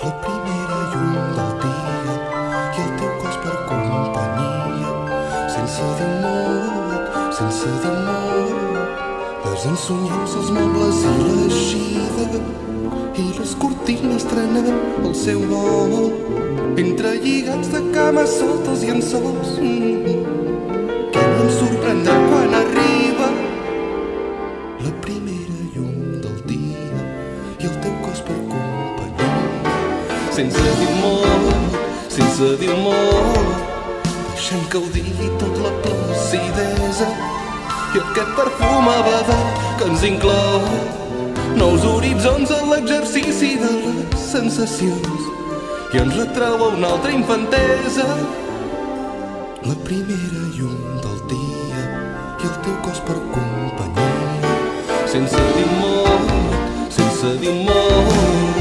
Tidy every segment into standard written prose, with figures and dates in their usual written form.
La primera llum del dia i el teu cos per companyia, sense dir molt, sense dir molt. Desensunyem-se els mobles i l'eixida i les cortines trenant el seu vol, entre lligats de cames sota els llençols. Què no em sorprendrà quan arriba la primera llum del dia i el teu cos per companyia, sense dir molt, sense dir molt. Deixem que ho digui tot la placidesa i aquest perfum abadat que ens inclou nous horitzons a l'exercici de les sensacions i ens retreu a una altra infantesa. La primera llum del dia i el teu cos per companyia, sense dir molt, sense dir molt.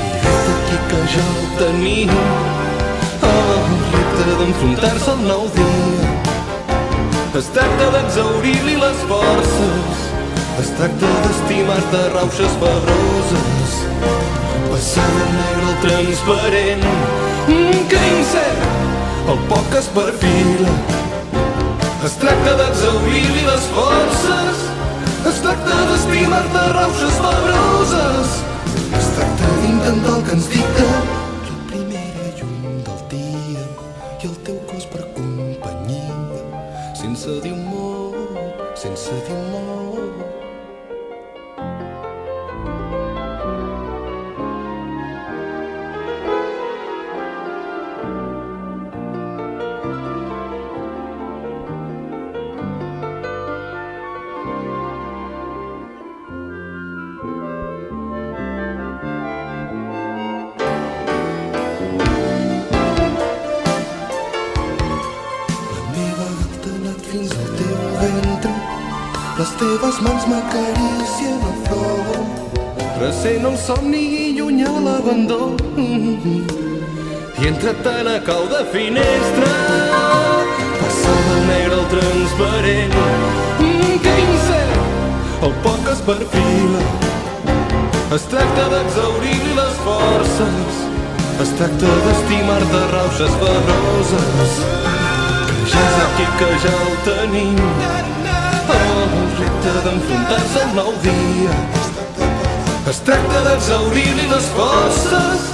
I vet aquí que ja el tenim, el repte d'enfrontar-se al nou dia. Es tracta d'exaurir-li les forces, es tracta d'estimar-te rauxes febroses, passar del negre al transparent, que incert el poc que es perfila. Es tracta d'exaurir-li les forces, es tracta d'estimar-te rauxes febroses, es tracta d'intentar el que ens dicta la primera llum del dia i el teu cos per companyia, sense dir molt, sense dir molt. Fins al teu ventre, les teves mans m'acaricien el front, ressent el somni i llunyà l'abandó, i entretant a cau de finestra, passar del negre al transparent, que incert el poc que es perfila. Es tracta d'exaurir-li les forces, es tracta d'estimar-te rauxes febroses. Ja és aquí que ja el tenim, el repte d'enfrontar-se al nou dia. Es tracta d'exaurir-li les forces,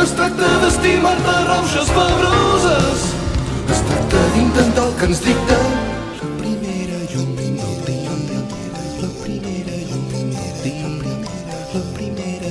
es tracta d'estimar-te rauxes febroses, es tracta d'intentar el que ens dicta la primera llum del dia, la primera llum del dia, la primera